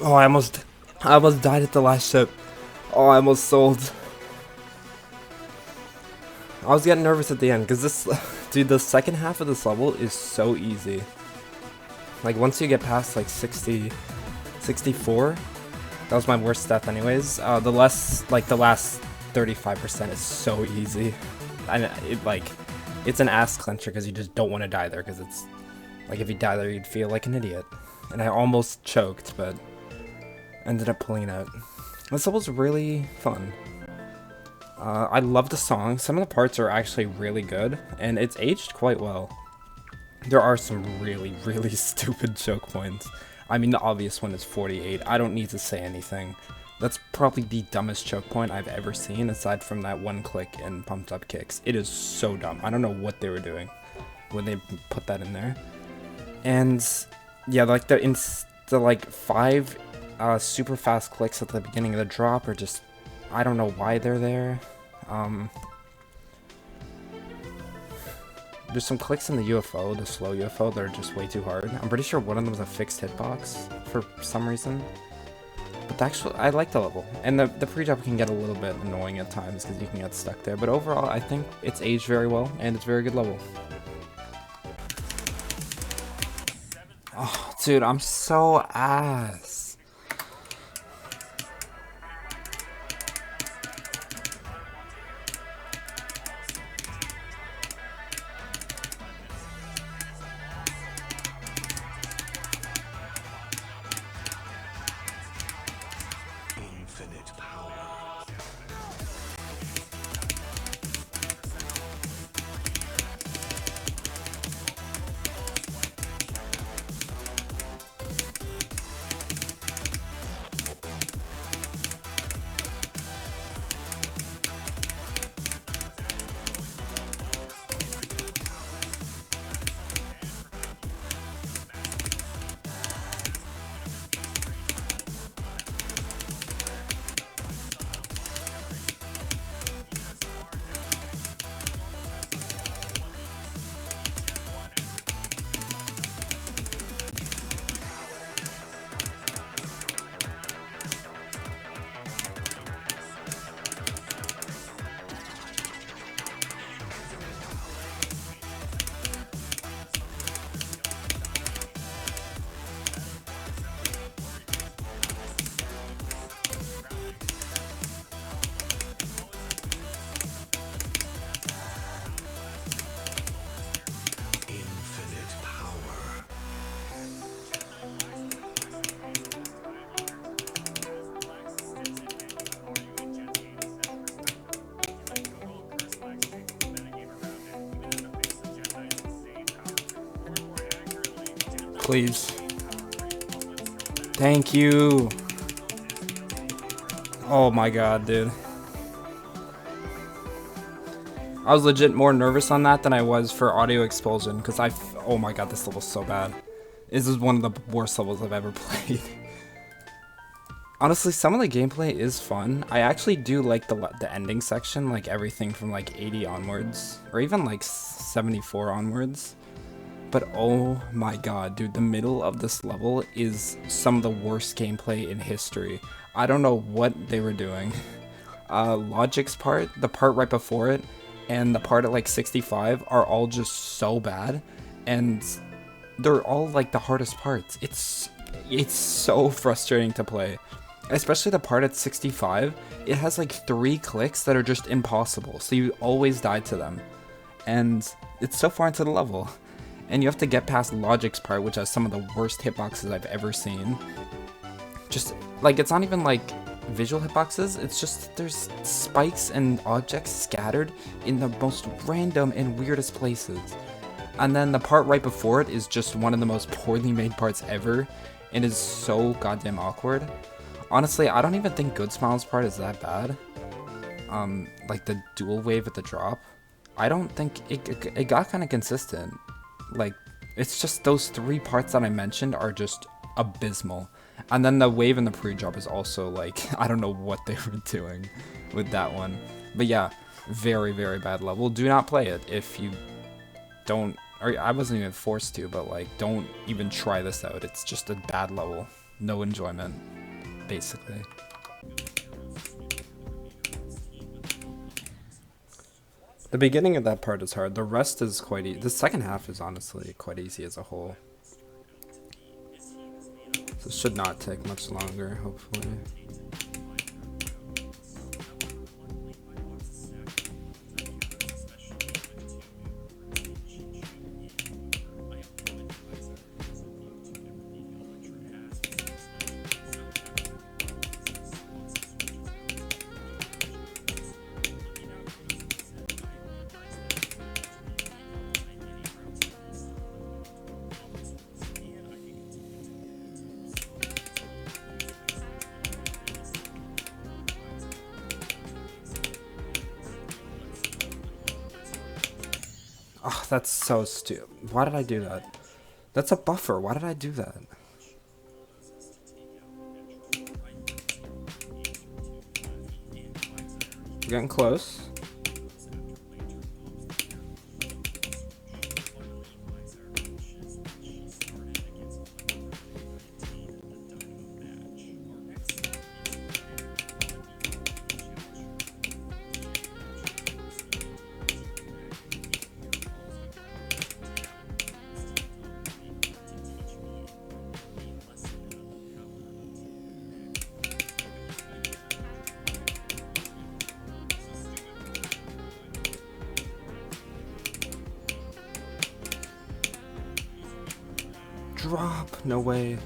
Oh, I almost died at the last ship. Oh, I almost sold. I was getting nervous at the end because this, dude, the second half of this level is so easy. Like once you get past like 60, 64, that was my worst death anyways. The last 35% is so easy, and it's an ass clencher because you just don't want to die there because it's like if you die there you'd feel like an idiot. And I almost choked, but ended up pulling out. This level's really fun. I love the song. Some of the parts are actually really good, and it's aged quite well. There are some really, really stupid choke points. I mean, the obvious one is 48. I don't need to say anything. That's probably the dumbest choke point I've ever seen, aside from that one click and pumped up kicks. It is so dumb. I don't know what they were doing when they put that in there. And yeah, like the 5 super fast clicks at the beginning of the drop are just, I don't know why they're there. There's some clicks in the UFO, the slow UFO, that are just way too hard. I'm pretty sure one of them is a fixed hitbox for some reason. But actually, I like the level. And the pre-drop can get a little bit annoying at times because you can get stuck there. But overall, I think it's aged very well, and it's a very good level. Oh, dude, I'm so ass. Please. Thank you. Oh my god, dude. I was legit more nervous on that than I was for audio expulsion, because oh my god, this level's so bad. This is one of the worst levels I've ever played. Honestly, some of the gameplay is fun. I actually do like the ending section, like everything from like 80 onwards, or even like 74 onwards. But oh my god, dude, the middle of this level is some of the worst gameplay in history. I don't know what they were doing. Logic's part, the part right before it, and the part at like 65 are all just so bad, and they're all like the hardest parts. It's so frustrating to play. Especially the part at 65, it has like 3 clicks that are just impossible, so you always die to them. And it's so far into the level. And you have to get past Logic's part, which has some of the worst hitboxes I've ever seen. Just, like, it's not even, like, visual hitboxes, it's just, there's spikes and objects scattered in the most random and weirdest places. And then the part right before it is just one of the most poorly made parts ever, and is so goddamn awkward. Honestly, I don't even think Good Smile's part is that bad. Like, the dual wave at the drop. I don't think, it got kind of consistent. Like, it's just those 3 parts that I mentioned are just abysmal. And then the wave and the pre-drop is also like, I don't know what they were doing with that one. But yeah, very, very bad level. Do not play it if you don't, or I wasn't even forced to, but like, don't even try this out. It's just a bad level. No enjoyment. basically. The beginning of that part is hard. The rest is quite easy. The second half is honestly quite easy as a whole. So it should not take much longer, hopefully. Oh, that's so stupid. Why did I do that? That's a buffer. Why did I do that? We're getting close. Drop! No way.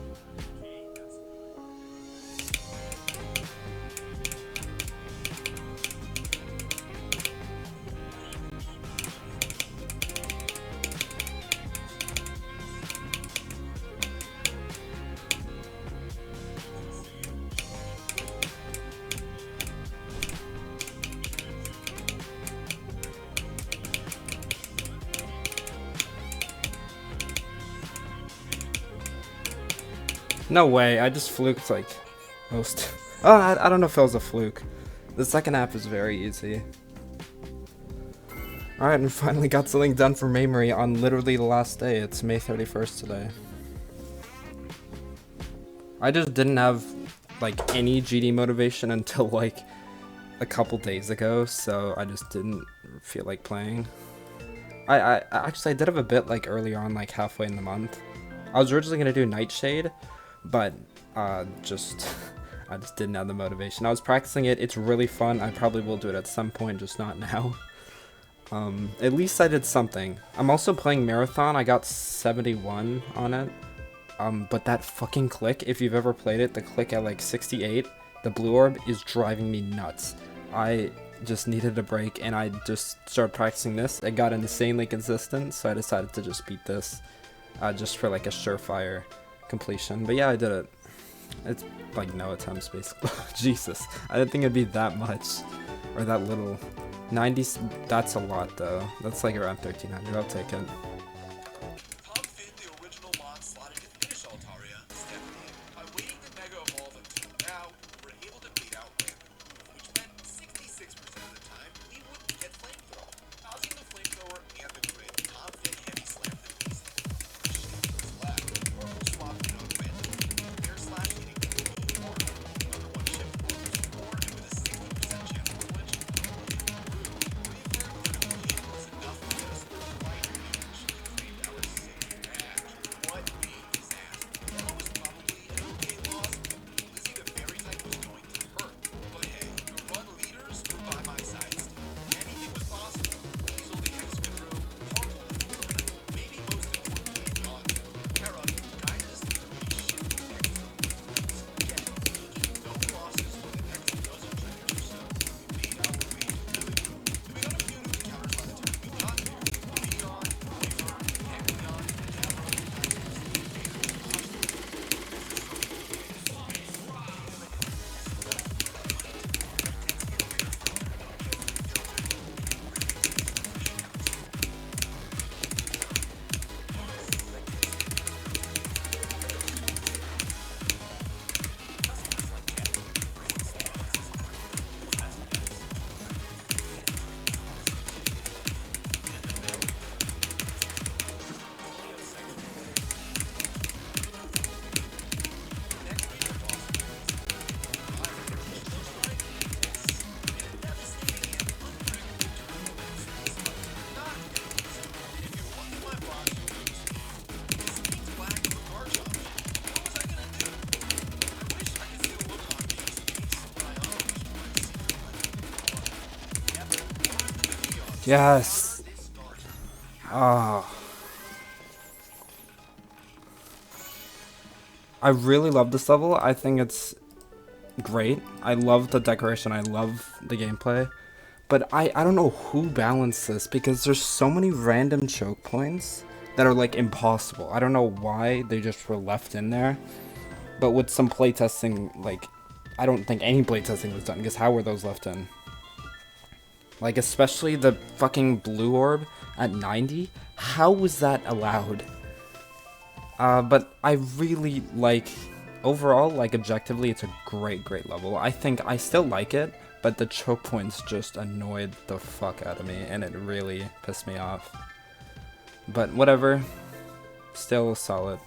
No way, I just fluked like most. Oh, I don't know if it was a fluke. The second half is very easy. Alright, and finally got something done for memory on literally the last day. It's May 31st today. I just didn't have like any GD motivation until like a couple days ago, so I just didn't feel like playing. I actually I did have a bit like earlier on, like halfway in the month. I was originally gonna do Nightshade, but I just didn't have the motivation. I was practicing it. It's really fun. I probably will do it at some point, just not now. At least I did something. I'm also playing Marathon. I got 71 on it. But that fucking click, if you've ever played it, the click at like 68, the blue orb is driving me nuts. I just needed a break, and I just started practicing this. It got insanely consistent, so I decided to just beat this, just for like a surefire completion. But yeah, I did it. It's like no attempts basically. Jesus, I didn't think it'd be that much or that little. 90, that's a lot though. That's like around 1300. I'll take it. Yes. Ah. I really love this level. I think it's great. I love the decoration. I love the gameplay. But I don't know who balanced this because there's so many random choke points that are like impossible. I don't know why they just were left in there. But with some playtesting, like, I don't think any playtesting was done because how were those left in? Like, especially the fucking blue orb at 90? How was that allowed? But I really like, overall, like, objectively, it's a great level. I think I still like it, but the choke points just annoyed the fuck out of me, and it really pissed me off. But whatever, still solid.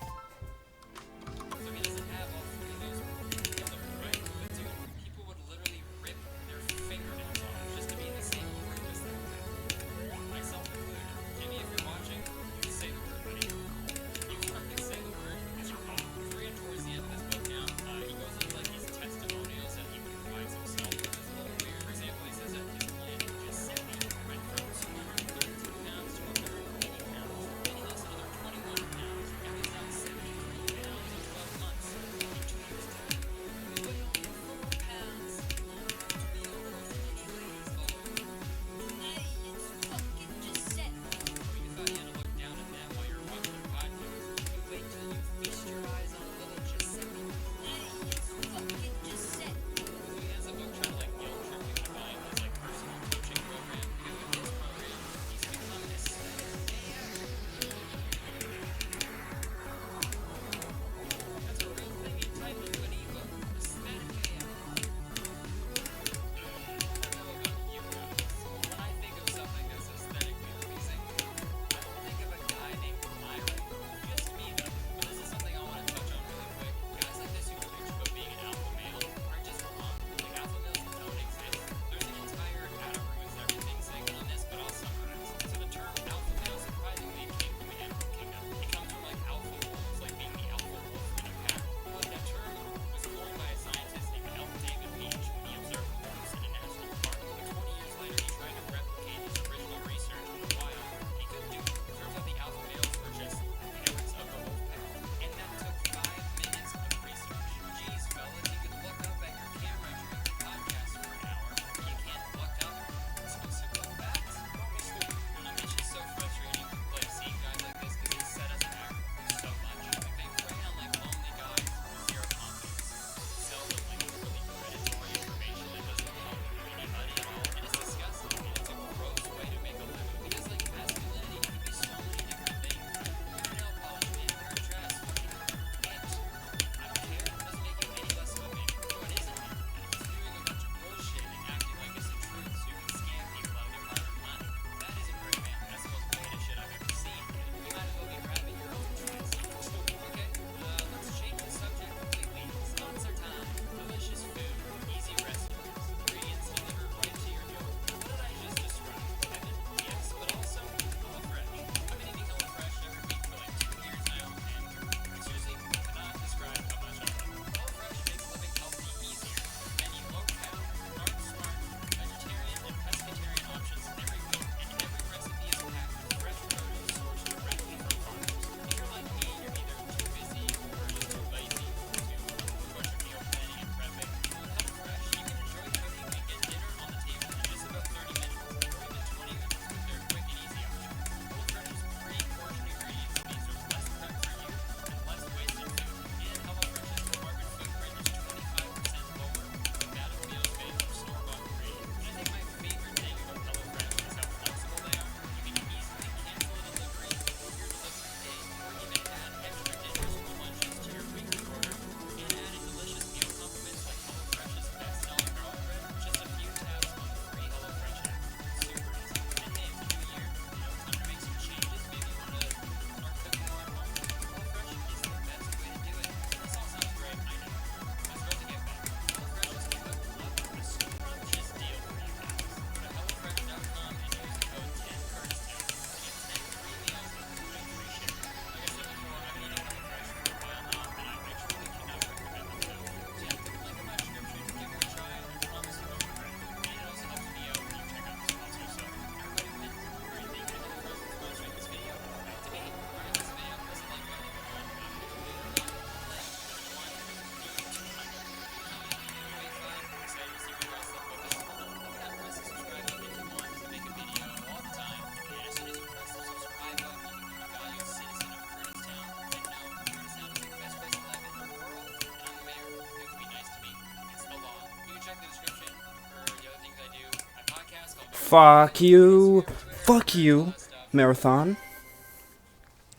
Fuck you. Fuck you, Marathon.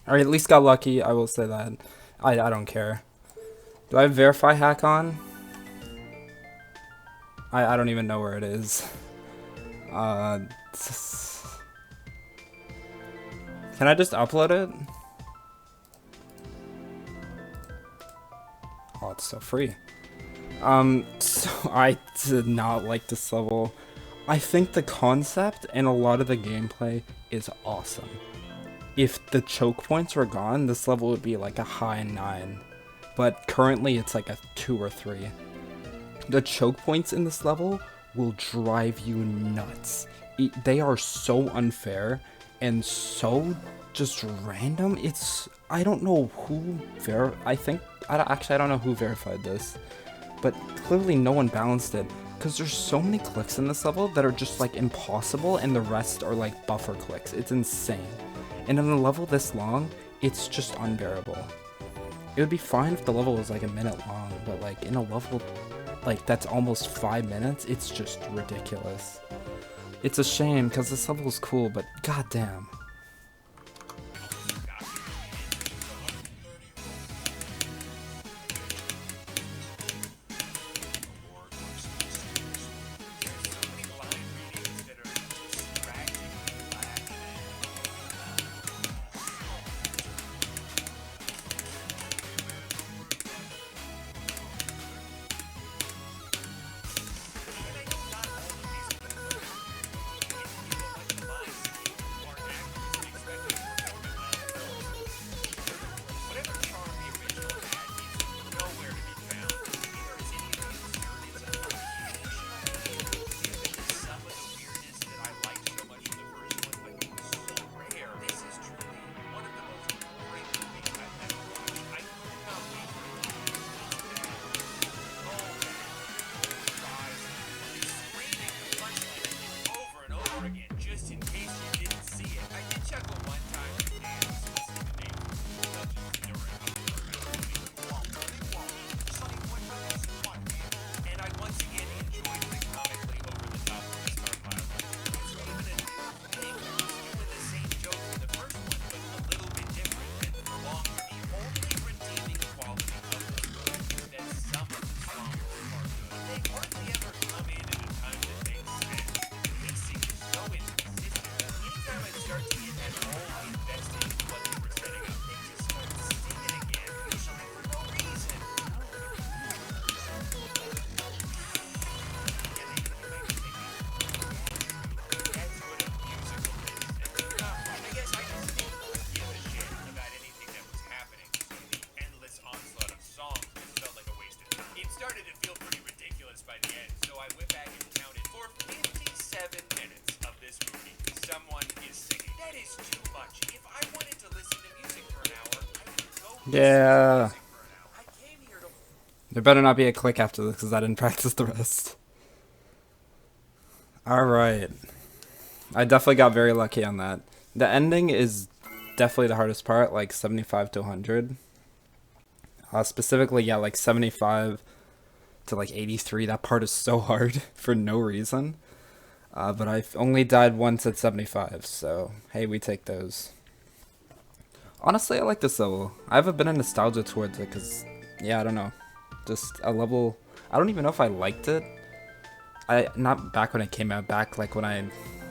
I at least got lucky, I will say that. I don't care. Do I have verify hack on? I don't even know where it is. Can I just upload it? Oh, it's so free. So I did not like this level. I think the concept and a lot of the gameplay is awesome. If the choke points were gone, this level would be like a high 9. But currently it's like a 2 or 3. The choke points in this level will drive you nuts. They are so unfair and so just random. I don't know who I don't know who verified this, but clearly no one balanced it, because there's so many clicks in this level that are just like impossible, and the rest are like buffer clicks. It's insane. And in a level this long, it's just unbearable. It would be fine if the level was like a minute long, but like in a level like that's almost 5 minutes, it's just ridiculous. It's a shame, because this level is cool, but goddamn. Yeah. There better not be a click after this, because I didn't practice the rest. Alright. I definitely got very lucky on that. The ending is definitely the hardest part, like 75 to 100. Specifically, yeah, like 75 to like 83. That part is so hard for no reason. But I've only died once at 75, so hey, we take those. Honestly, I like this level. I have a bit of nostalgia towards it, because, yeah, I don't know. Just a level, I don't even know if I liked it. Not back when it came out, back like when I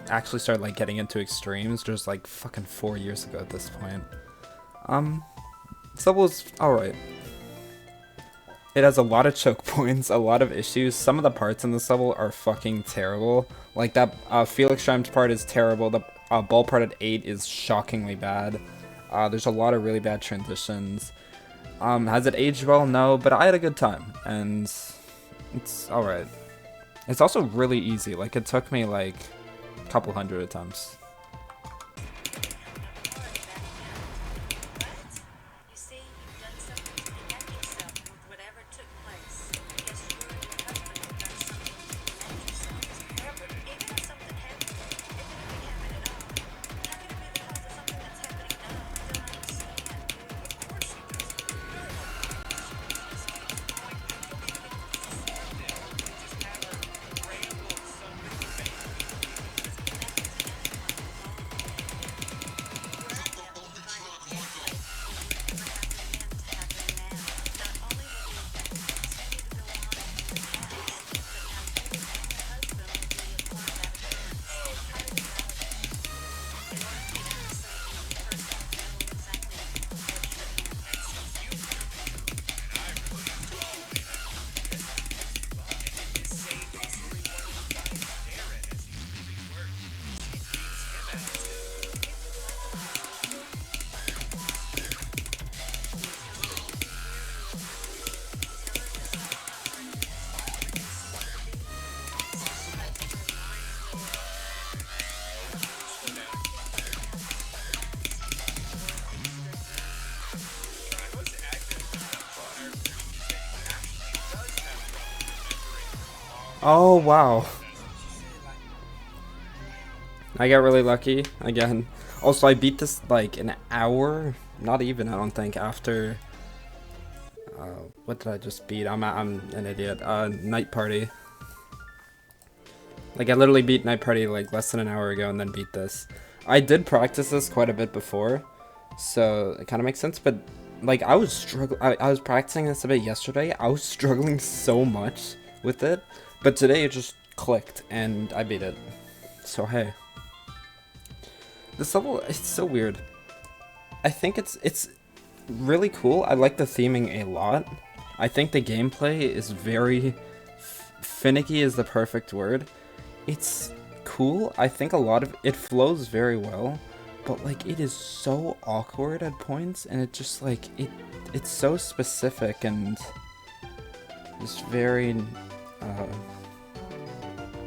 actually started like getting into extremes, just like fucking 4 years ago at this point. This level is alright. It has a lot of choke points, a lot of issues. Some of the parts in this level are fucking terrible. Like that Felix Rhymes part is terrible. The ball part at 8 is shockingly bad. There's a lot of really bad transitions. Has it aged well? No, but I had a good time, and it's alright. It's also really easy. Like, it took me like a couple hundred attempts. Oh, wow. I got really lucky again. Also, I beat this like an hour, not even, I don't think, after. What did I just beat? I'm an idiot. Night Party. Like, I literally beat Night Party like less than an hour ago and then beat this. I did practice this quite a bit before, so it kind of makes sense, but like I was struggling. I was practicing this a bit yesterday. I was struggling so much with it, but today it just clicked and I beat it. So hey. This level, it's so weird. I think it's really cool. I like the theming a lot. I think the gameplay is very finicky is the perfect word. It's cool. I think a lot of it flows very well, but like it is so awkward at points, and it just like it's so specific and just very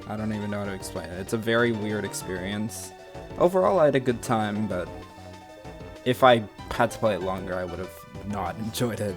I don't even know how to explain it. It's a very weird experience. Overall, I had a good time, but if I had to play it longer, I would have not enjoyed it.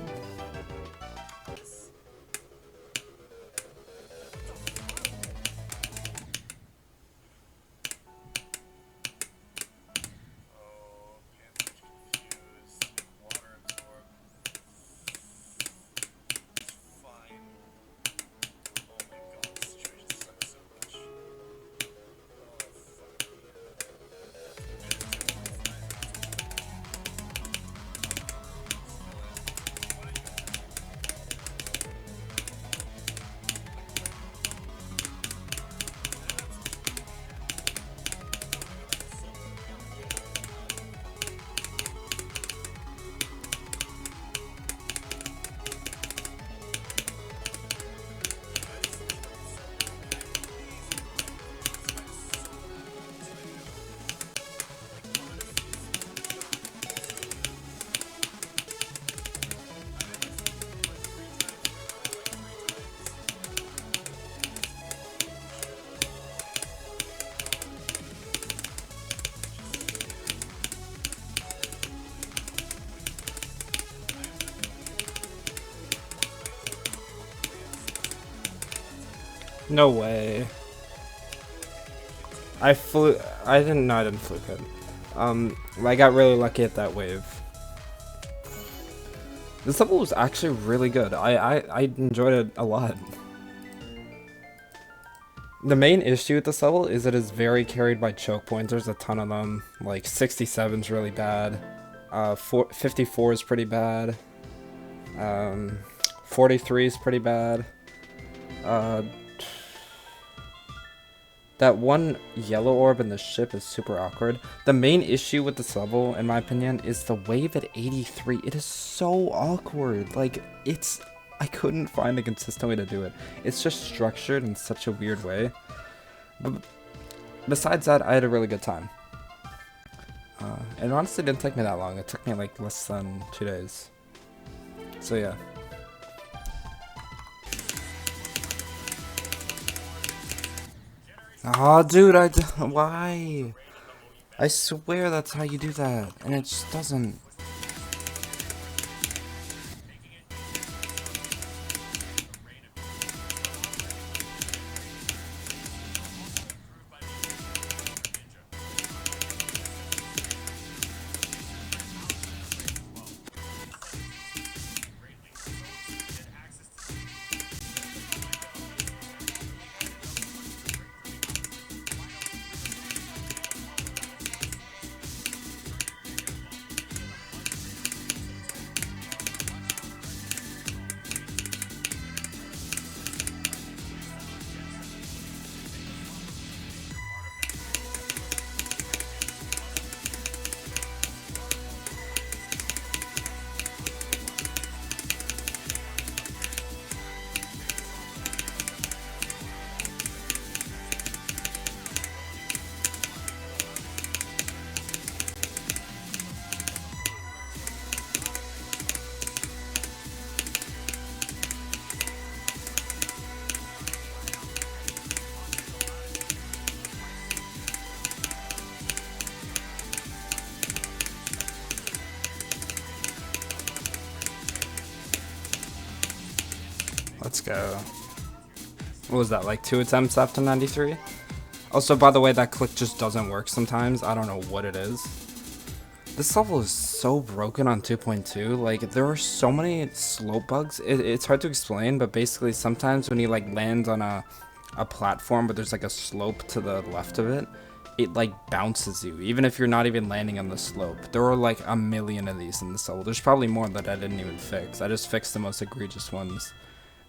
No way. I didn't fluke it. I got really lucky at that wave. This level was actually really good. I enjoyed it a lot. The main issue with this level is it is very carried by choke points. There's a ton of them. Like 67 is really bad. 54 is pretty bad. 43 is pretty bad. That one yellow orb in the ship is super awkward. The main issue with this level, in my opinion, is the wave at 83. It is so awkward. Like, I couldn't find a consistent way to do it. It's just structured in such a weird way. But besides that, I had a really good time. It honestly didn't take me that long. It took me like less than 2 days. So yeah. Oh, dude, why? I swear that's how you do that, and it just doesn't. Let's go. What was that, like 2 attempts after 93? Also, by the way, that click just doesn't work sometimes. I don't know what it is. This level is so broken on 2.2. Like, there are so many slope bugs. It's hard to explain, but basically sometimes when you like land on a platform, but there's like a slope to the left of it, it like bounces you, even if you're not even landing on the slope. There are like a million of these in this level. There's probably more that I didn't even fix. I just fixed the most egregious ones.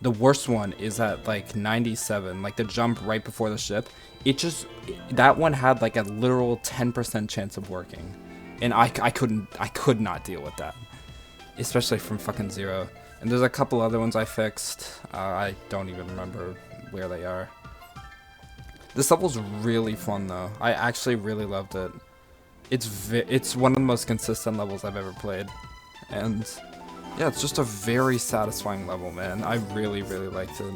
The worst one is at like 97, like the jump right before the ship. That one had like a literal 10% chance of working. And I could not deal with that. Especially from fucking zero. And there's a couple other ones I fixed. I don't even remember where they are. This level's really fun though. I actually really loved it. It's one of the most consistent levels I've ever played. And yeah, it's just a very satisfying level, man. I really, really liked it.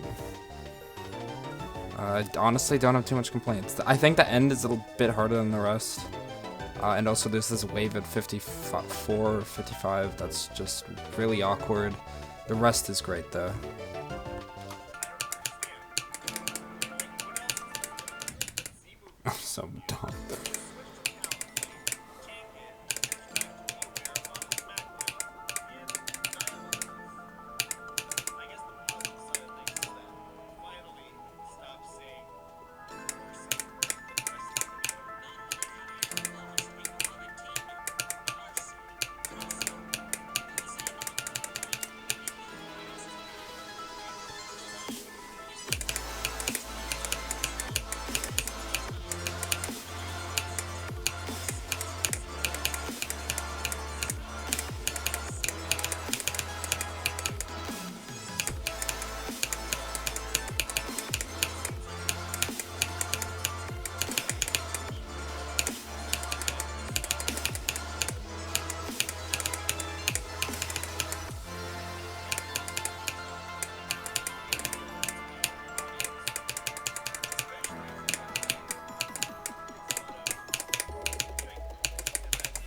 I honestly don't have too much complaints. I think the end is a little bit harder than the rest. And also there's this wave at 54 or 55 that's just really awkward. The rest is great though. I'm so dumb.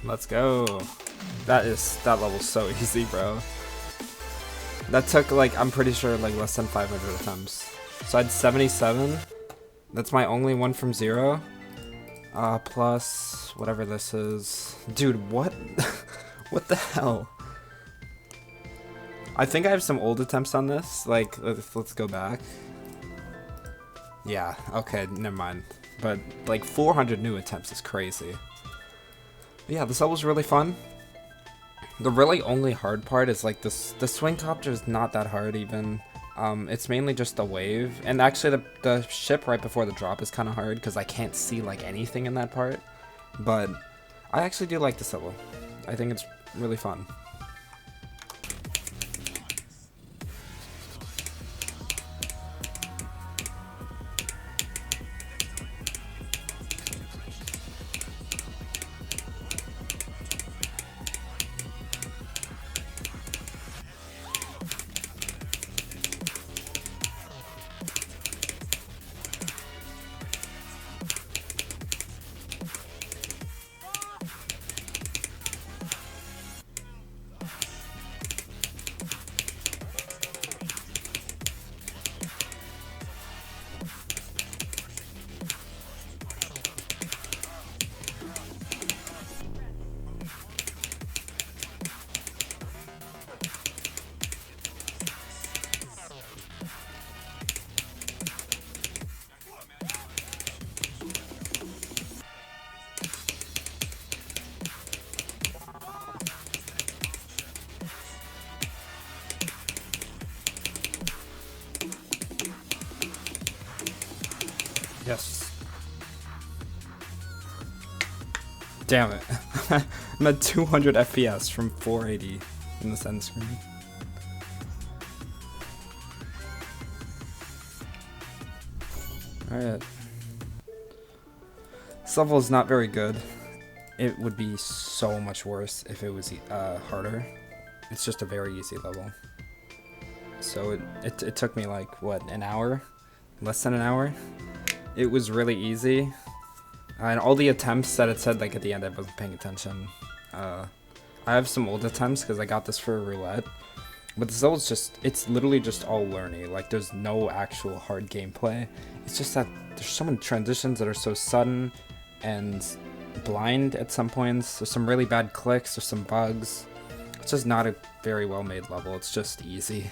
Let's go. That level's so easy, bro. That took like, I'm pretty sure like less than 500 attempts. So I had 77. That's my only one from zero. Plus whatever this is. Dude, what? What the hell? I think I have some old attempts on this. Like, let's go back. Yeah, okay, never mind. But like 400 new attempts is crazy. Yeah, this level's really fun. The really only hard part is like this. The swing copter is not that hard even. It's mainly just the wave, and actually the ship right before the drop is kind of hard because I can't see like anything in that part. But I actually do like this level. I think it's really fun. Yes. Damn it. I'm at 200 FPS from 480 in this end screen. Alright. This level is not very good. It would be so much worse if it was harder. It's just a very easy level. So it took me like, what, an hour? Less than an hour? It was really easy. And all the attempts that it said like at the end, I wasn't paying attention. I have some old attempts because I got this for a roulette. But this level's just, it's literally just all learning. Like, there's no actual hard gameplay. It's just that there's so many transitions that are so sudden and blind at some points. There's some really bad clicks, there's some bugs. It's just not a very well made level, it's just easy.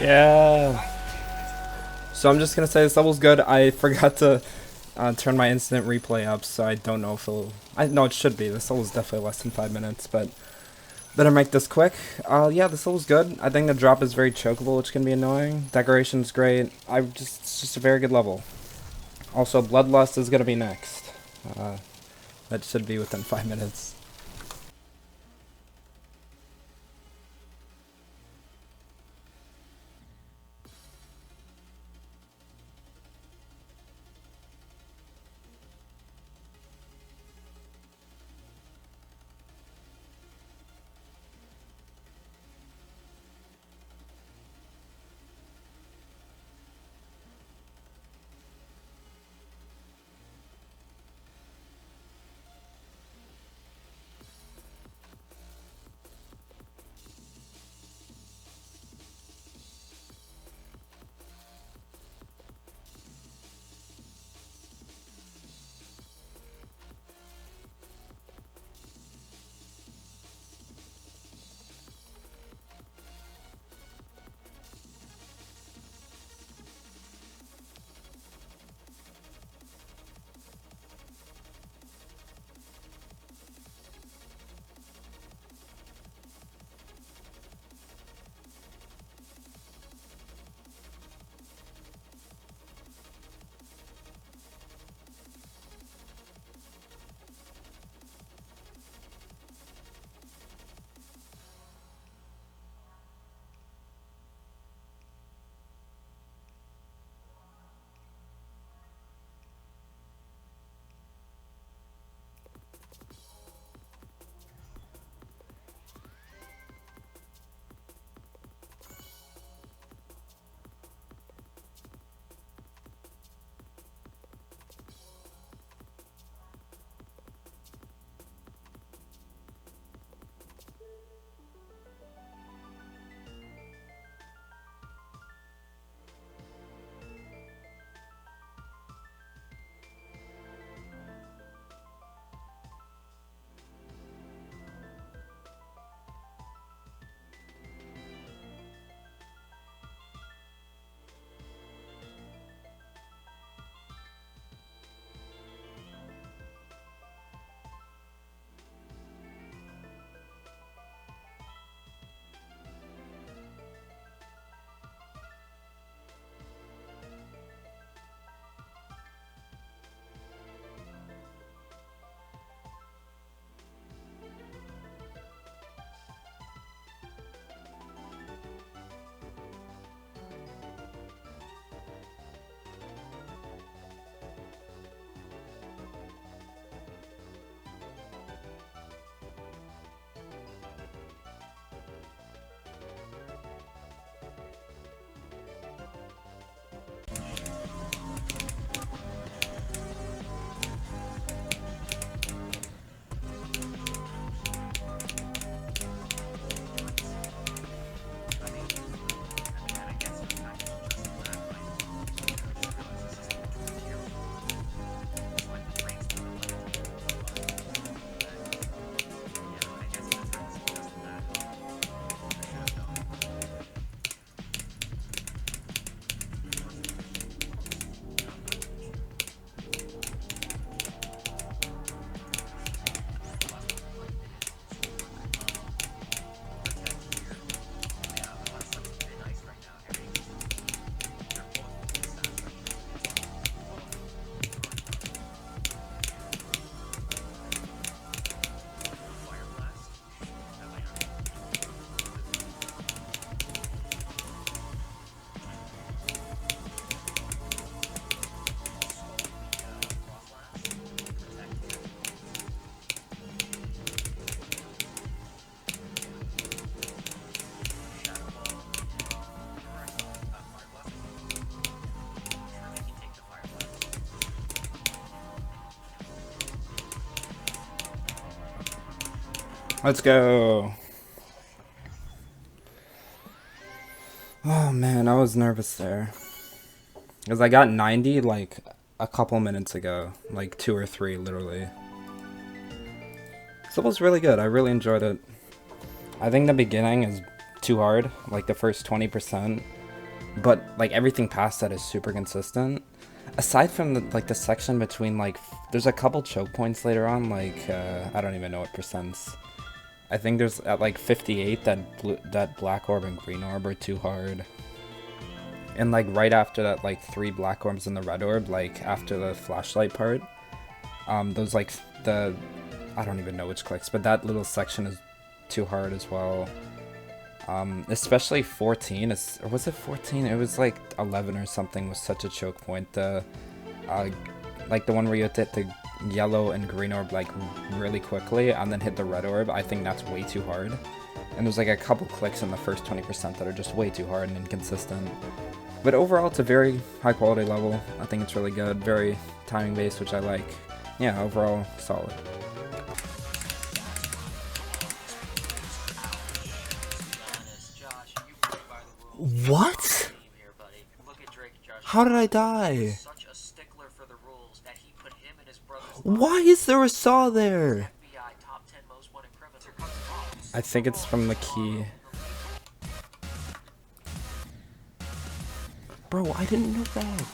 Yeah. So I'm just gonna say this level's good. I forgot to turn my instant replay up, so I don't know if it'll... No, it should be. This level's definitely less than 5 minutes, but better make this quick. Yeah, this level's good. I think the drop is very chokeable, which can be annoying. Decoration's great. It's just a very good level. Also, Bloodlust is gonna be next. That should be within 5 minutes. Let's go. Oh man, I was nervous there. Because I got 90 like a couple minutes ago. Like 2 or 3 literally. So it was really good. I really enjoyed it. I think the beginning is too hard. Like the first 20%. But like everything past that is super consistent. Aside from the section between like... There's a couple choke points later on. Like I don't even know what percents. I think there's at like 58 that black orb and green orb are too hard. And like right after that, like 3 black orbs and the red orb, like after the flashlight part, those like the, I don't even know which clicks, but that little section is too hard as well. Especially 14, or was it 14? It was like 11 or something was such a choke point. The, like the one where you have to hit the yellow and green orb like really quickly and then hit the red orb. I think that's way too hard. And there's like a couple clicks in the first 20% that are just way too hard and inconsistent. But overall, it's a very high quality level. I think it's really good, very timing based, which I like. Yeah, overall, solid. What? How did I die? Why is there a saw there? I think it's from the key. Bro, I didn't know that.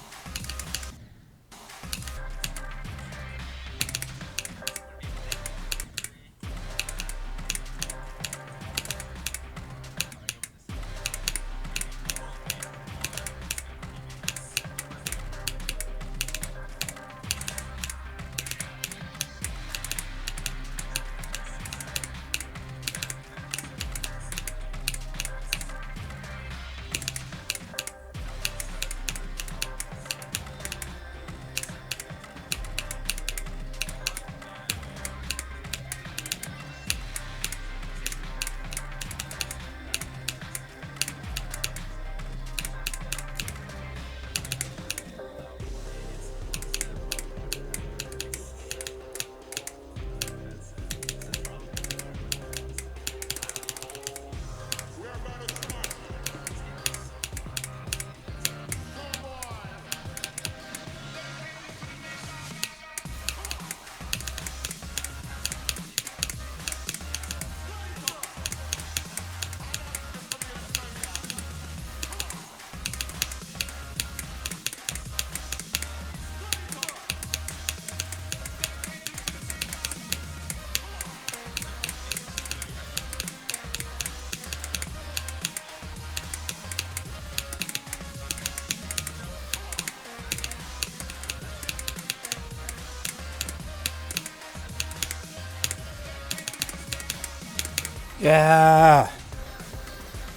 Yeah!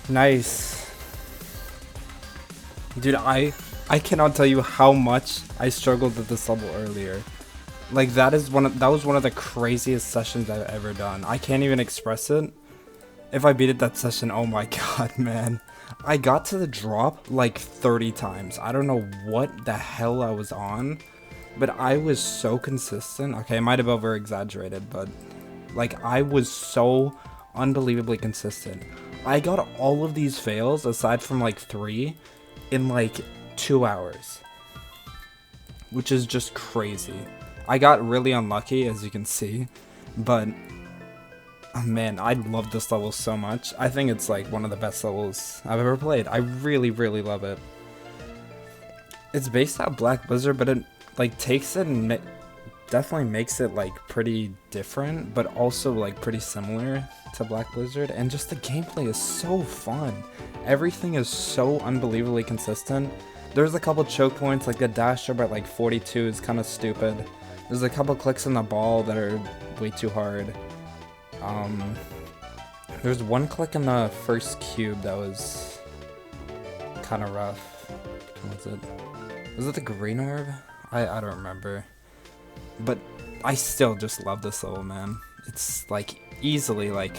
Nice. Dude, I cannot tell you how much I struggled with this level earlier. Like that was one of the craziest sessions I've ever done. I can't even express it. If I beat it that session, oh my god, man. I got to the drop like 30 times. I don't know what the hell I was on, but I was so consistent. Okay, I might have over exaggerated, but like I was so unbelievably consistent. I got all of these fails aside from like 3 in like 2 hours, which is just crazy. I got really unlucky, as you can see, but oh man, I love this level so much. I think it's like one of the best levels I've ever played. I really, really love it. It's based out Black Blizzard, but it like takes it and definitely makes it like pretty different, but also like pretty similar to Black Blizzard. And just the gameplay is so fun. Everything is so unbelievably consistent. There's a couple choke points, like the dash up at like 42 is kind of stupid. There's a couple clicks in the ball that are way too hard. There's one click in the first cube that was kind of rough. What was it? Was it the green orb? I don't remember. But I still just love this level, man. It's like easily like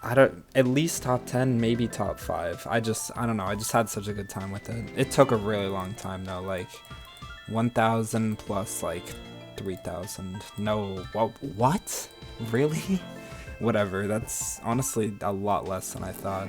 at least top 10, maybe top 5. I don't know, I just had such a good time with it. It took a really long time though, like 1,000 plus like 3,000. No, what? Really? Whatever, that's honestly a lot less than I thought.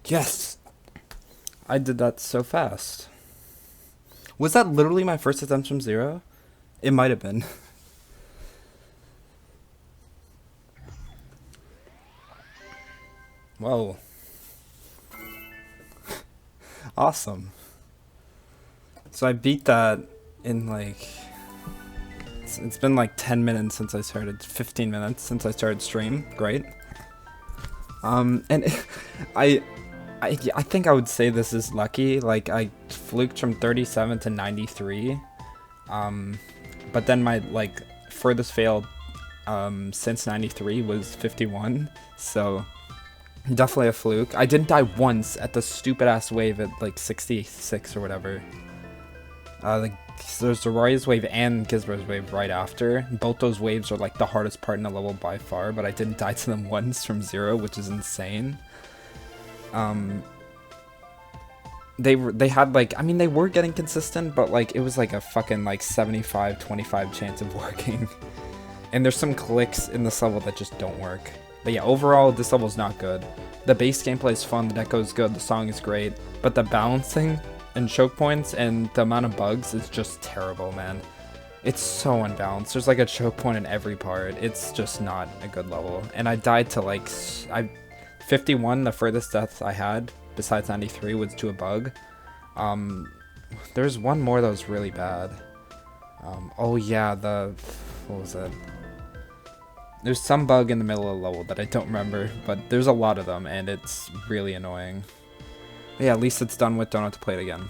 Yes! I did that so fast. Was that literally my first attempt from 0? It might have been. Whoa. Awesome. So I beat that in like... It's been like 10 minutes since I started, 15 minutes since I started stream. Great. And I think I would say this is lucky. Like, I fluked from 37 to 93. But then my, like, furthest fail since 93 was 51. So, definitely a fluke. I didn't die once at the stupid-ass wave at, like, 66 or whatever. There's the Roy's wave and Gizmo's wave right after. Both those waves are, like, the hardest part in the level by far, but I didn't die to them once from 0, which is insane. They had like, I mean, they were getting consistent, but like it was like a fucking like 75-25 chance of working. And there's some clicks in this level that just don't work. But yeah, overall this level's not good. The base gameplay is fun, the deco is good, the song is great, but the balancing and choke points and the amount of bugs is just terrible, man. It's so unbalanced. There's like a choke point in every part. It's just not a good level. And I died to like 51, the furthest death I had, besides 93, was to a bug. There's one more that was really bad. Oh yeah, what was it? There's some bug in the middle of the level that I don't remember, but there's a lot of them, and it's really annoying. But yeah, at least it's done with, don't have to play it again.